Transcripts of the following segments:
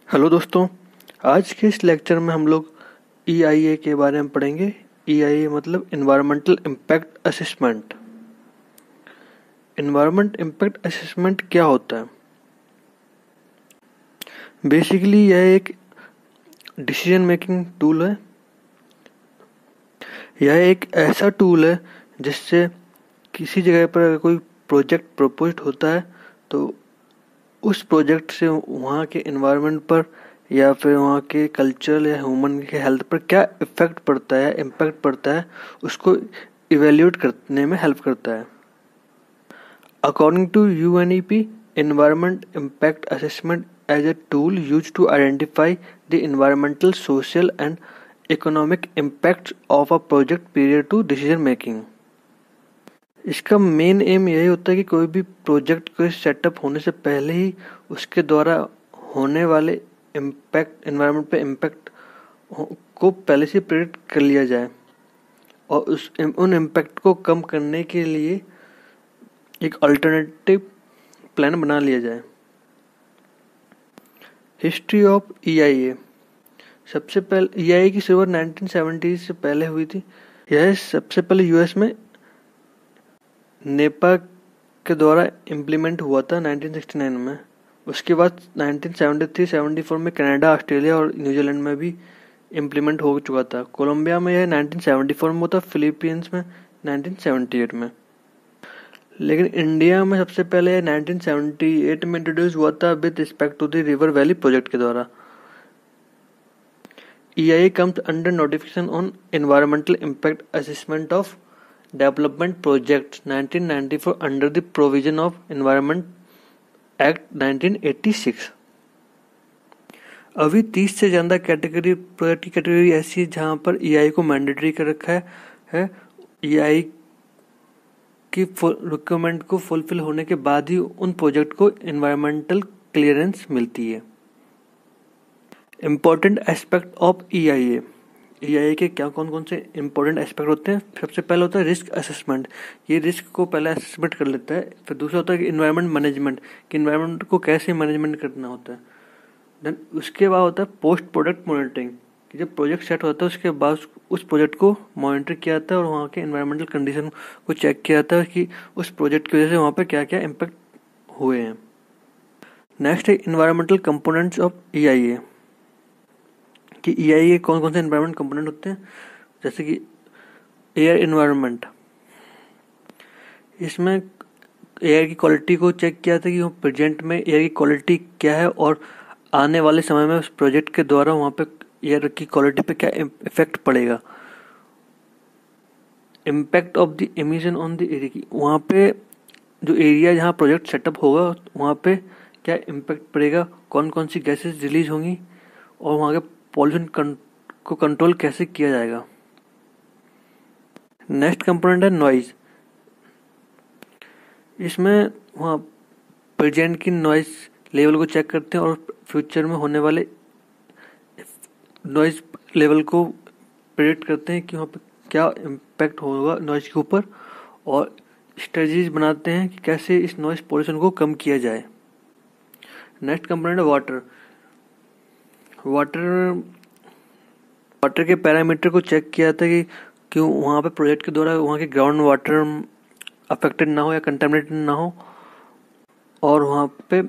Hello दोस्तों, आज के इस लेक्चर में हम लोग EIA के बारे में पढ़ेंगे। EIA मतलब environmental impact assessment. Environment impact assessment क्या होता है? बेसिकली यह एक डिसीजन मेकिंग टूल है। यह एक ऐसा टूल है जिससे किसी जगह पर अगर कोई प्रोजेक्ट प्रपोज्ड होता है तो उस प्रोजेक्ट से वहाँ के इन्वायरमेंट पर या फिर वहाँ के कल्चरल या ह्यूमन के हेल्थ पर क्या इफेक्ट पड़ता है, इम्पैक्ट पड़ता है, उसको इवेल्यूएट करने में हेल्प करता है। According to UNEP, Environment Impact Assessment as a tool used to identify the environmental, social and economic impacts of a project prior to decision making। इसका मेन एम यही होता है कि कोई भी प्रोजेक्ट को सेटअप होने से पहले ही उसके द्वारा होने वाले इम्पैक्ट, एनवायरनमेंट पे इम्पैक्ट को पहले से प्रेडिक्ट कर लिया जाए और उन इम्पैक्ट को कम करने के लिए एक अल्टरनेटिव प्लान बना लिया जाए। History of EIA। सबसे पहले EIA की शुरुआत 1970 से पहले हुई थी। यह सबसे पहले US में नेपा के द्वारा इम्प्लीमेंट हुआ था 1969 में। उसके बाद 1973-74 में कनाडा, ऑस्ट्रेलिया और न्यूजीलैंड में भी इम्प्लीमेंट हो चुका था। कोलंबिया में यह 1974 में होता, फिलीपींस में 1978 में। लेकिन इंडिया में सबसे पहले 1978 में इंट्रोड्यूस हुआ था with respect to the river valley project के द्वारा। EIA comes under notification on environmental impact assessment of development projects 1994 under the provision of Environment Act 1986। अभी 30 से ज़्यादा प्रोजेक्ट की कैटेगरी ऐसी है जहाँ पर EIA को मैंडेटरी कर रखा है। EIA की रिक्वायरमेंट को फुलफिल होने के बाद ही उन प्रोजेक्ट को एनवायरमेंटल क्लियरेंस मिलती है। इम्पोर्टेंट एस्पेक्ट ऑफ EIA के क्या कौन कौन से इम्पोर्टेंट एस्पेक्ट होते हैं? सबसे पहले होता है रिस्क असेसमेंट। ये रिस्क को पहले असेसमेंट कर लेता है। फिर दूसरा होता है कि इन्वायरमेंट मैनेजमेंट, कि इन्वायरमेंट को कैसे मैनेजमेंट करना होता है। देन उसके बाद होता है पोस्ट प्रोडक्ट मॉनिटरिंग, कि जब प्रोजेक्ट सेट होता है उसके बाद उस प्रोजेक्ट को मॉनिटर किया जाता है और वहाँ के इन्वायरमेंटल कंडीशन को चेक किया जाता है कि उस प्रोजेक्ट की वजह से वहाँ पर क्या क्या इम्पेक्ट हुए हैं। नेक्स्ट है इन्वायरमेंटल कंपोनेंट्स ऑफ EIA, कि EIA के कौन कौन से इन्वायरमेंट कंपोनेंट होते हैं। जैसे कि एयर इन्वायरमेंट, इसमें एयर की क्वालिटी को चेक किया था कि प्रेजेंट में एयर की क्वालिटी क्या है और आने वाले समय में उस प्रोजेक्ट के द्वारा वहाँ पे एयर की क्वालिटी पे क्या इफेक्ट पड़ेगा। Impact of the emission on the area, की वहाँ पे जो एरिया जहाँ प्रोजेक्ट सेटअप होगा वहाँ पे क्या इम्पैक्ट पड़ेगा, कौन कौन सी गैसेस रिलीज होंगी और वहाँ के पॉल्यूशन को कंट्रोल कैसे किया जाएगा। नेक्स्ट कंपोनेंट है नॉइज। इसमें वहाँ प्रेजेंट की नॉइज लेवल को चेक करते हैं और फ्यूचर में होने वाले नॉइज लेवल को प्रेडिक्ट करते हैं कि वहाँ पे क्या इम्पैक्ट होगा नॉइज के ऊपर, और स्ट्रेटजीज बनाते हैं कि कैसे इस नॉइज पॉल्यूशन को कम किया जाए। नेक्स्ट कंपोनेंट है वाटर। वाटर के पैरामीटर को चेक किया था कि क्यों वहाँ पे प्रोजेक्ट के द्वारा वहाँ के ग्राउंड वाटर अफेक्टेड ना हो या कंटेमिनेटेड ना हो, और वहाँ पे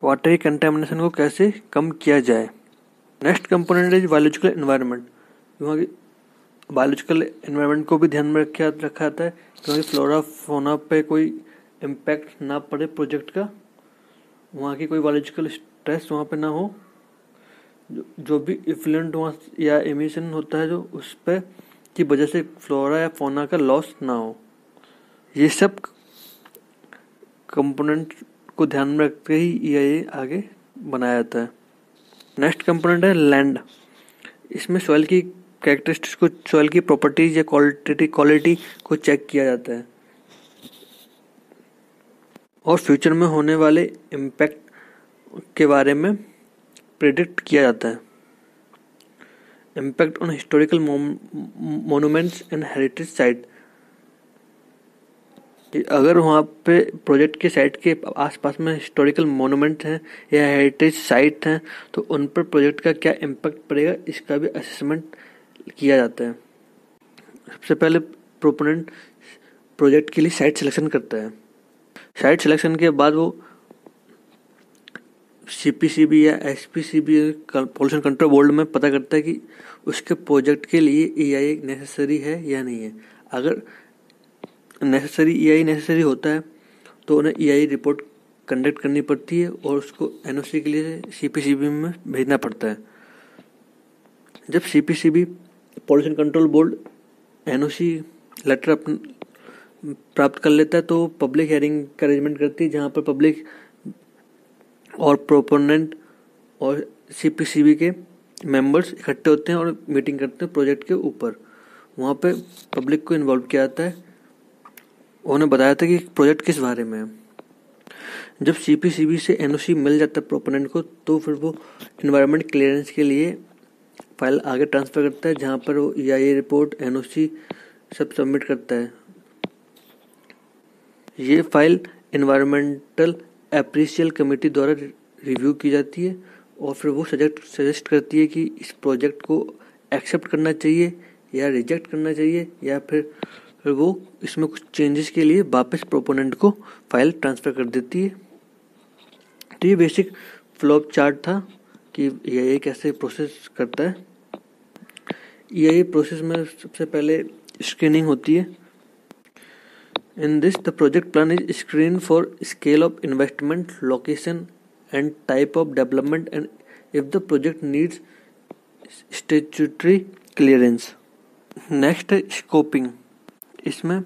वाटर की कंटेमिनेशन को कैसे कम किया जाए। नेक्स्ट कंपोनेंट है बायोलॉजिकल एनवायरनमेंट। वहाँ की बायोलॉजिकल एनवायरनमेंट को भी ध्यान में रखा जाता है क्योंकि फ्लोरा फोना पे कोई इम्पैक्ट ना पड़े प्रोजेक्ट का, वहाँ की कोई बायोलॉजिकल स्ट्रेस वहाँ पे ना हो, जो भी इफ्लुएंट वहाँ या एमिशन होता है जो उस पर की वजह से फ्लोरा या फोना का लॉस ना हो। ये सब कंपोनेंट को ध्यान में रखते ही EIA आगे बनाया जाता है। नेक्स्ट कंपोनेंट है लैंड। इसमें सॉइल की कैरेक्टरिस्टिक्स को, सॉइल की प्रॉपर्टीज या क्वालिटी को चेक किया जाता है और फ्यूचर में होने वाले इम्पैक्ट के बारे में प्रेडिक्ट किया जाता है। Impact on historical monuments and heritage site. कि अगर वहाँ पे प्रोजेक्ट के साइट के आसपास में हिस्टोरिकल मोनूमेंट हैं या हेरिटेज साइट हैं तो उन पर प्रोजेक्ट का क्या इम्पैक्ट पड़ेगा, इसका भी असेसमेंट किया जाता है। सबसे पहले प्रोपोनेंट प्रोजेक्ट के लिए साइट सिलेक्शन करता है। साइट सिलेक्शन के बाद वो सीपीसीबी या एसपीसीबी पॉल्यूशन कंट्रोल बोर्ड में पता करता है कि उसके प्रोजेक्ट के लिए ईआई नेसेसरी है या नहीं है। अगर ईआई नेसेसरी होता है तो उन्हें ईआई रिपोर्ट कंडक्ट करनी पड़ती है और उसको एनओसी के लिए सीपीसीबी में भेजना पड़ता है। जब CPCB pollution control board NOC letter प्राप्त कर लेता है तो पब्लिक हियरिंग का अरेंजमेंट करती है, जहाँ पर पब्लिक और प्रोपोनेंट और सीपीसीबी के मेंबर्स इकट्ठे होते हैं और मीटिंग करते हैं प्रोजेक्ट के ऊपर। वहाँ पे पब्लिक को इन्वॉल्व किया जाता है, उन्हें बताया था कि प्रोजेक्ट किस बारे में है। जब सीपीसीबी से एनओसी मिल जाता है प्रोपोनेंट को तो फिर वो इन्वायरमेंट क्लियरेंस के लिए फाइल आगे ट्रांसफ़र करता है, जहाँ पर वो ईआई रिपोर्ट एनओसी सब सबमिट करता है। ये फाइल इन्वायरमेंटल एप्रिशियल कमेटी द्वारा रिव्यू की जाती है और फिर वो सजेस्ट करती है कि इस प्रोजेक्ट को एक्सेप्ट करना चाहिए या रिजेक्ट करना चाहिए, या फिर वो इसमें कुछ चेंजेस के लिए वापस प्रोपोनेंट को फाइल ट्रांसफ़र कर देती है। तो ये बेसिक फ्लो चार्ट था कि ईआई कैसे प्रोसेस करता है। ईआई प्रोसेस में सबसे पहले स्क्रीनिंग होती है। In this, the project plan is screened for scale of investment, location, and type of development, and if the project needs statutory clearance. Next है scoping. इसमें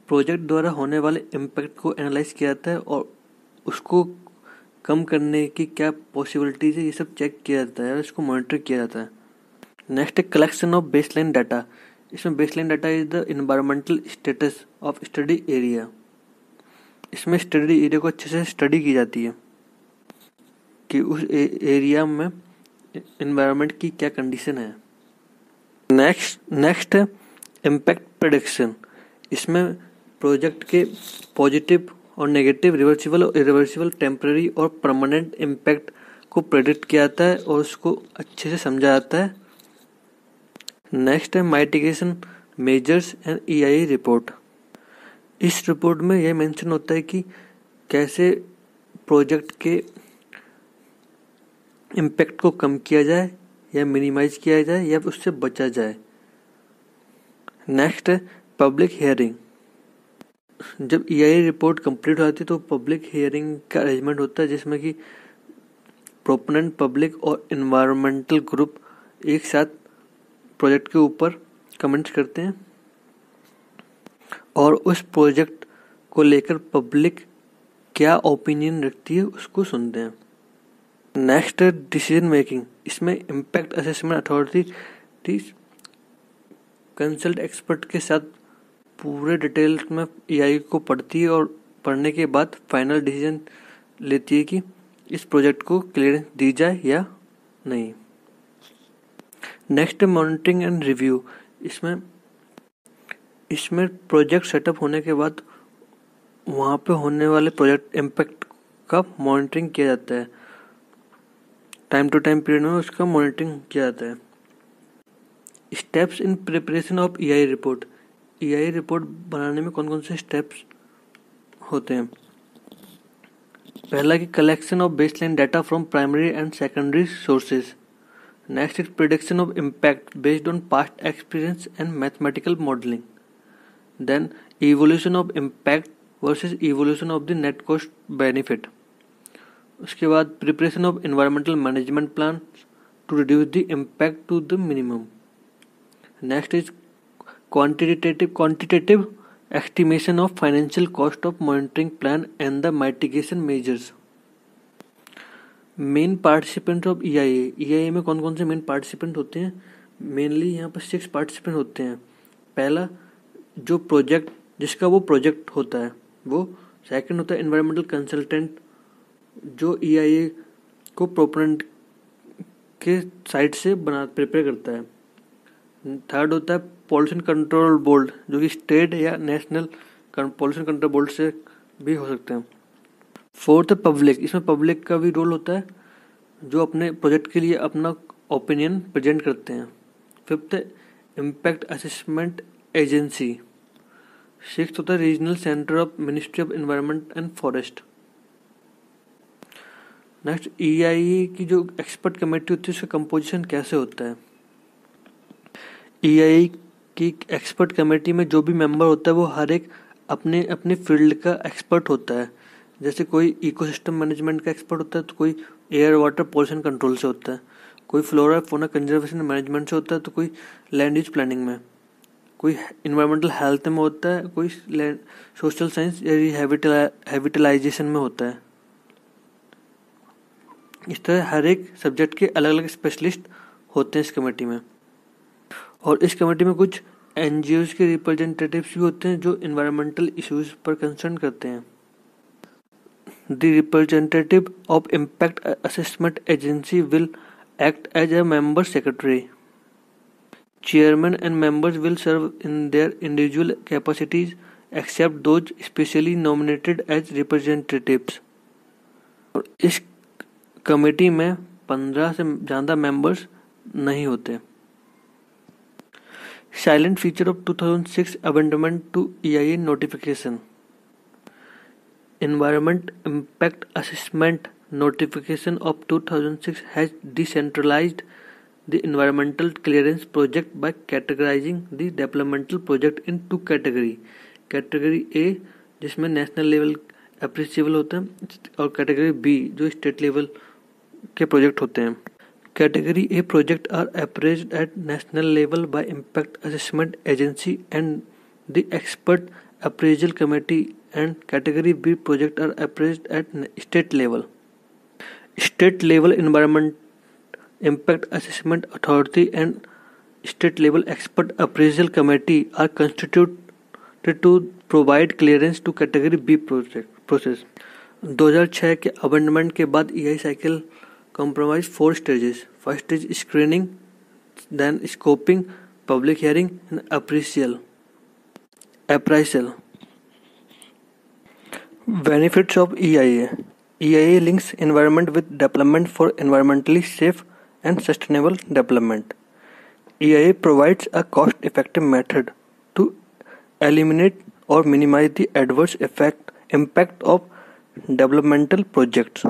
प्रोजेक्ट द्वारा होने वाले इम्पैक्ट को एनालाइज किया जाता है और उसको कम करने की क्या पॉसिबिलिटीज है, ये सब चेक किया जाता है और इसको मॉनिटर किया जाता है। नेक्स्ट है कलेक्शन ऑफ बेसलाइन डाटा। इसमें baseline data is the environmental status of study area. इसमें स्टडी एरिया को अच्छे से स्टडी की जाती है कि उस एरिया में इन्वायरमेंट की क्या कंडीशन है। नेक्स्ट है इम्पैक्ट प्रेडिक्शन। इसमें प्रोजेक्ट के पॉजिटिव और नेगेटिव, रिवर्सिबल और इरिवर्सिबल, टेम्पररी और परमानेंट इम्पैक्ट को प्रेडिक्ट किया जाता है और उसको अच्छे से समझा जाता है। नेक्स्ट है माइटिगेशन मेजर्स एंड ईआई रिपोर्ट। इस रिपोर्ट में यह मेंशन होता है कि कैसे प्रोजेक्ट के इम्पैक्ट को कम किया जाए या मिनिमाइज किया जाए या उससे बचा जाए। नेक्स्ट है पब्लिक हियरिंग। जब ईआई रिपोर्ट कंप्लीट हो जाती है तो पब्लिक हियरिंग का अरेंजमेंट होता है, जिसमें कि प्रोपोनेंट, पब्लिक और इन्वायरमेंटल ग्रुप एक साथ प्रोजेक्ट के ऊपर कमेंट्स करते हैं और उस प्रोजेक्ट को लेकर पब्लिक क्या ओपिनियन रखती है उसको सुनते हैं। नेक्स्ट है डिसीजन मेकिंग। इसमें impact assessment authority consult expert के साथ पूरे डिटेल्स में ईआई को पढ़ती है और पढ़ने के बाद फाइनल डिसीजन लेती है कि इस प्रोजेक्ट को क्लियरेंस दी जाए या नहीं। Next monitoring and review. इसमें प्रोजेक्ट सेटअप होने के बाद वहाँ पे होने वाले प्रोजेक्ट इम्पैक्ट का मॉनिटरिंग किया जाता है। टाइम टू टाइम पीरियड में उसका मॉनिटरिंग किया जाता है। Steps in preparation of EI report. EI report बनाने में कौन कौन से स्टेप्स होते हैं। पहला कि collection of baseline data from primary and secondary sources. Next is prediction of impact based on past experience and mathematical modeling. Then evaluation of impact versus evaluation of the net cost benefit. उसके बाद preparation of environmental management plans to reduce the impact to the minimum. Next is quantitative estimation of financial cost of monitoring plan and the mitigation measures. Main participant of EIA में कौन कौन से main participant होते हैं। Mainly यहाँ पर 6 participant होते हैं। पहला जो प्रोजेक्ट जिसका वो प्रोजेक्ट होता है वो। सेकंड होता है एनवायरमेंटल कंसल्टेंट जो ईआईए को प्रोपोनेंट के साइड से प्रिपेयर करता है। थर्ड होता है पॉल्यूशन कंट्रोल बोर्ड जो कि स्टेट या नेशनल पॉल्यूशन कंट्रोल बोर्ड से भी हो सकते हैं। Fourth, public. इसमें पब्लिक का भी रोल होता है जो अपने प्रोजेक्ट के लिए अपना ओपिनियन प्रेजेंट करते हैं। Fifth, impact assessment agency. Sixth होता है regional centre of ministry of environment and forest. Next, EIA की जो एक्सपर्ट कमेटी होती है उसका कंपोजिशन कैसे होता है। EIA की एक्सपर्ट कमेटी में जो भी मेंबर होता है वो हर एक अपने अपने फील्ड का एक्सपर्ट होता है। जैसे कोई इकोसिस्टम मैनेजमेंट का एक्सपर्ट होता है तो कोई एयर वाटर पोल्यूशन कंट्रोल से होता है, कोई फ्लोरा फौना कंजर्वेशन मैनेजमेंट से होता है, तो कोई लैंड यूज प्लानिंग में, कोई इन्वायरमेंटल हेल्थ में होता है, कोई सोशल साइंस या हैबिटलाइजेशन में होता है। इस तरह हर एक सब्जेक्ट के अलग अलग स्पेशलिस्ट होते हैं इस कमेटी में। और इस कमेटी में कुछ NGOs के रिप्रेजेंटेटिव्स भी होते हैं जो इन्वायरमेंटल इश्यूज पर कंसर्न करते हैं। The representative of impact assessment agency will act as a member secretary. Chairman and members will serve in their individual capacities except those specially nominated as representatives. और इस committee में 15 से ज़्यादा members नहीं होते। Silent feature of 2006 amendment to EIA notification. Environment Impact Assessment Notification of 2006 has decentralized the environmental clearance project by categorizing the developmental project in two categories. Category A जिसमें national level appreciable होता है और category B जो state level के project होते हैं। Category A project are appraised at national level by impact assessment agency and the expert appraisal committee, and category B project are appraised at state level. State level environment impact assessment authority and state level expert appraisal committee are constituted to provide clearance to category B process. 2006 के amendment के बाद EIA cycle compromise 4 stages. First stage screening, then scoping, public hearing and appraisal. Benefits of EIA. EIA links environment with development for environmentally safe and sustainable development. EIA provides a cost-effective method to eliminate or minimize the adverse impact of developmental projects.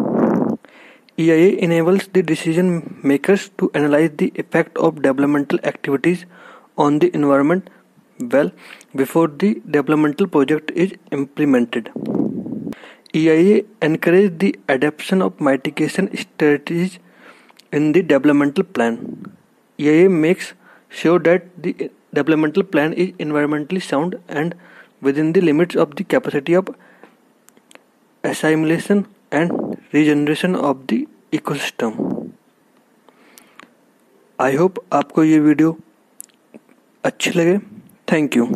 EIA enables the decision makers to analyze the effect of developmental activities on the environment well before the developmental project is implemented. EIA encourages the adoption of mitigation strategies in the developmental plan. EIA makes sure that the developmental plan is environmentally sound and within the limits of the capacity of assimilation and regeneration of the ecosystem. I hope आपको ये video अच्छी लगे। Thank you.